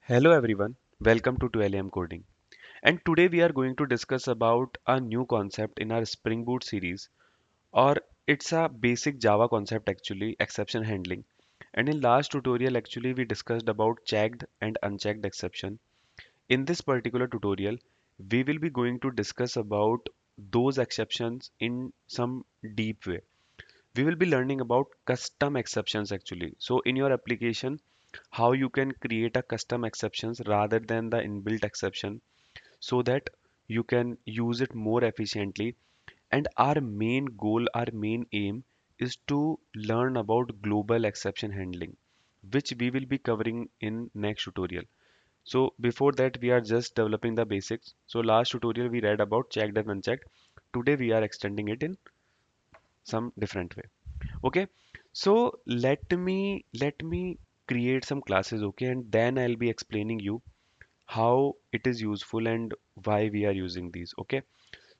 Hello everyone, welcome to 2LAM Coding. And today we are going to discuss about a new concept in our Spring Boot series, or it's a basic Java concept actually, exception handling. And in last tutorial actually we discussed about checked and unchecked exception. In this particular tutorial, we will be going to discuss about those exceptions in some deep way. We will be learning about custom exceptions actually. So in your application, how you can create a custom exceptions rather than the inbuilt exception so that you can use it more efficiently. And our main goal, our main aim is to learn about global exception handling, which we will be covering in next tutorial. So before that, we are just developing the basics. So last tutorial we read about checked and unchecked. Today we are extending it in some different way. Okay, so let me create some classes, okay, and then I'll be explaining you how it is useful and why we are using these. Okay,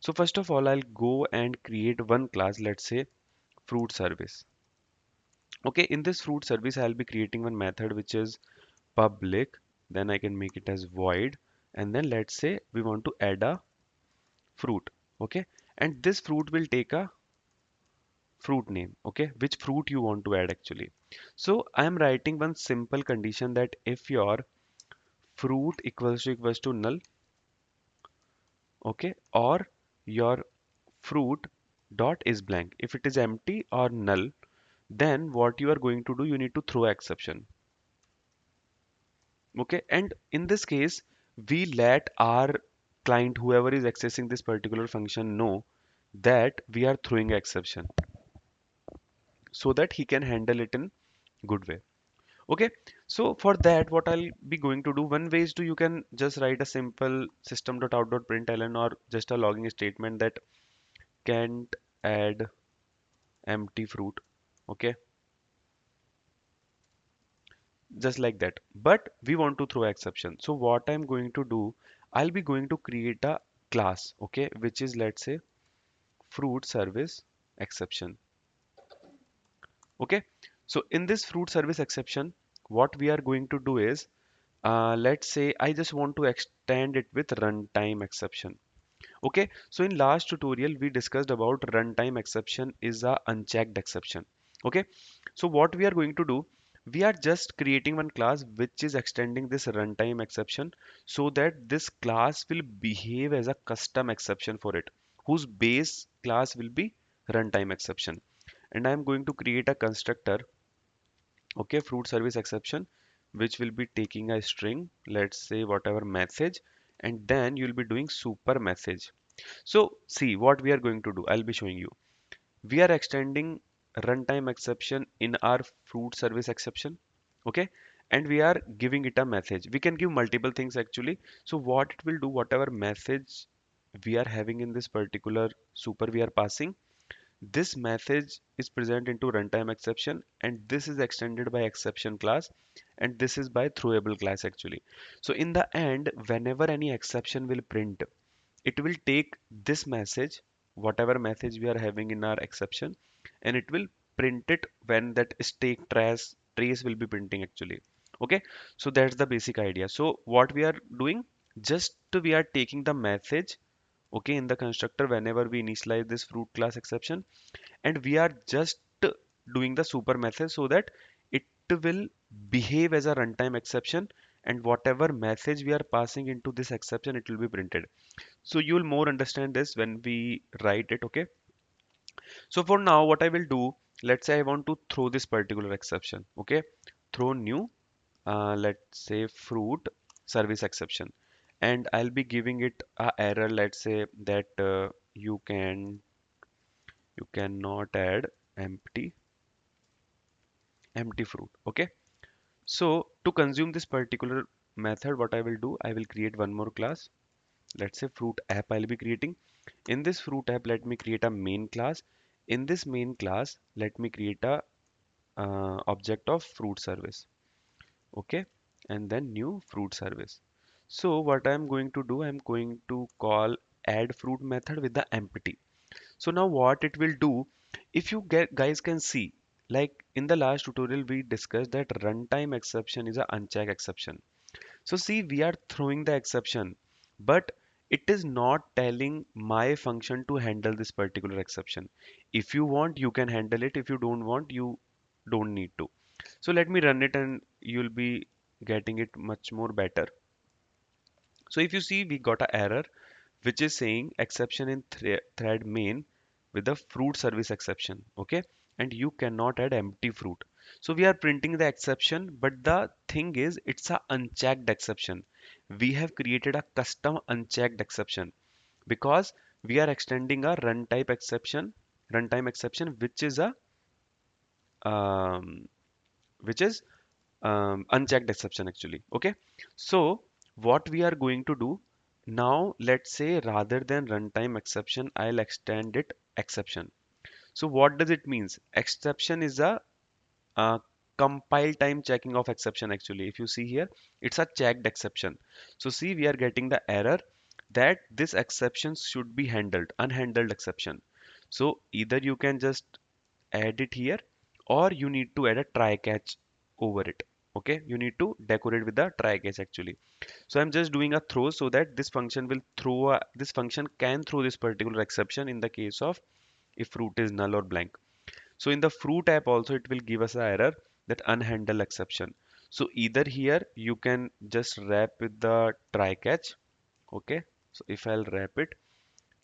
so first of all, I'll go and create one class, let's say fruit service. Okay, in this fruit service I'll be creating one method which is public, then I can make it as void, and then let's say we want to add a fruit. Okay, and this fruit will take a fruit name. Okay, which fruit you want to add actually. So I am writing one simple condition that if your fruit equals to null, okay, or your fruit dot is blank. If it is empty or null, then what you are going to do, you need to throw exception. Okay, and in this case, we let our client, whoever is accessing this particular function, know that we are throwing exception so that he can handle it in good way. Okay, so for that, what I'll be going to do, one way is to you can just write a simple system.out.println or just a logging statement that can't add empty fruit. Okay, just like that. But we want to throw exception. So what I'm going to do, I'll be going to create a class, okay, which is let's say fruit service exception. Okay, so in this fruit service exception, what we are going to do is let's say I just want to extend it with runtime exception. Okay, so in last tutorial we discussed about runtime exception is a unchecked exception. Okay, so what we are going to do, we are just creating one class which is extending this runtime exception so that this class will behave as a custom exception for it, whose base class will be runtime exception. And I am going to create a constructor, okay, fruit service exception, which will be taking a string, let's say whatever message, and then you'll be doing super message. So see what we are going to do, I'll be showing you. We are extending runtime exception in our fruit service exception, okay, and we are giving it a message. We can give multiple things actually. So what it will do, whatever message we are having in this particular super we are passing, this message is present into runtime exception, and this is extended by exception class, and this is by throwable class actually. So in the end, whenever any exception will print, it will take this message, whatever message we are having in our exception, and it will print it when that stake trace will be printing actually. Okay, so that's the basic idea. So what we are doing, just we are taking the message, okay, in the constructor whenever we initialize this fruit class exception, and we are just doing the super message so that it will behave as a runtime exception, and whatever message we are passing into this exception, it will be printed. So you will more understand this when we write it. Okay, so for now what I will do, let's say I want to throw this particular exception. Okay, throw new, let's say fruit service exception, and I'll be giving it a error, let's say that you cannot add empty empty fruit. Okay, so to consume this particular method, what I will do, I will create one more class, let's say fruit app I'll be creating. In this fruit app, let me create a main class. In this main class, let me create a object of fruit service. Okay, and then new fruit service. So what I'm going to do, I'm going to call add fruit method with the empty. So now what it will do, if you get guys can see, like in the last tutorial we discussed that runtime exception is a unchecked exception. So see, we are throwing the exception, but it is not telling my function to handle this particular exception. If you want, you can handle it. If you don't want, you don't need to. So let me run it and you'll be getting it much more better. So if you see, we got a error which is saying exception in thread main with the fruit service exception. Okay, and you cannot add empty fruit. So we are printing the exception, but the thing is it's a unchecked exception. We have created a custom unchecked exception because we are extending a runtime exception um, which is unchecked exception actually. Okay, so what we are going to do now, let's say rather than runtime exception, I'll extend it exception. So what does it means? Exception is a compile time checking of exception actually. If you see here, it's a checked exception. So see, we are getting the error that this exception should be handled, unhandled exception. So either you can just add it here or you need to add a try catch over it. Okay, you need to decorate with the try catch actually. So I'm just doing a throw so that this function will this function can throw this particular exception in the case of if fruit is null or blank. So in the fruit app also it will give us an error that unhandled exception. So either here you can just wrap with the try catch. Okay, so if I'll wrap it,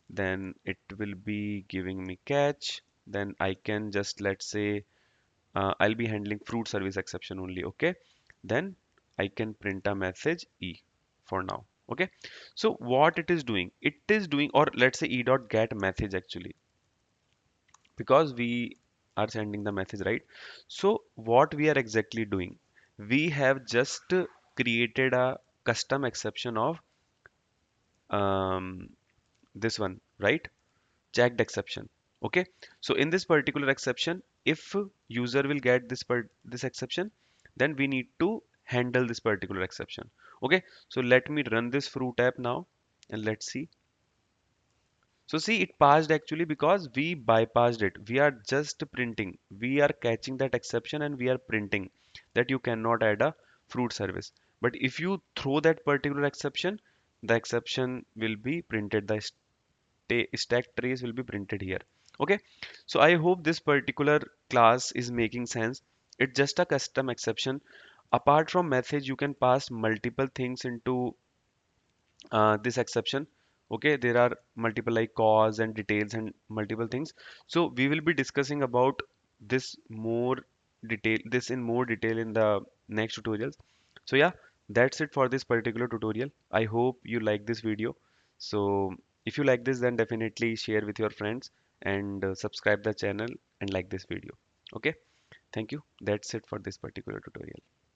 then it will be giving me catch. Then I can just, let's say, I'll be handling fruit service exception only. Okay, then I can print a message e for now. Okay, so what it is doing, or let's say e dot get message actually, because we are sending the message, right? So what we are exactly doing, we have just created a custom exception of um, this one, right? Checked exception. Okay, so in this particular exception, if user will get this exception, then we need to handle this particular exception. Okay, so let me run this fruit app now and let's see. So see, it passed actually because we bypassed it. We are just printing. We are catching that exception and we are printing that you cannot add a fruit service. But if you throw that particular exception, the exception will be printed. The stack trace will be printed here. Okay, so I hope this particular class is making sense. It's just a custom exception. Apart from message, you can pass multiple things into this exception. Okay, there are multiple like cause and details and multiple things. So we will be discussing about this in more detail in the next tutorials. So yeah, that's it for this particular tutorial. I hope you like this video. So if you like this, then definitely share with your friends and subscribe the channel and like this video. Okay, thank you. That's it for this particular tutorial.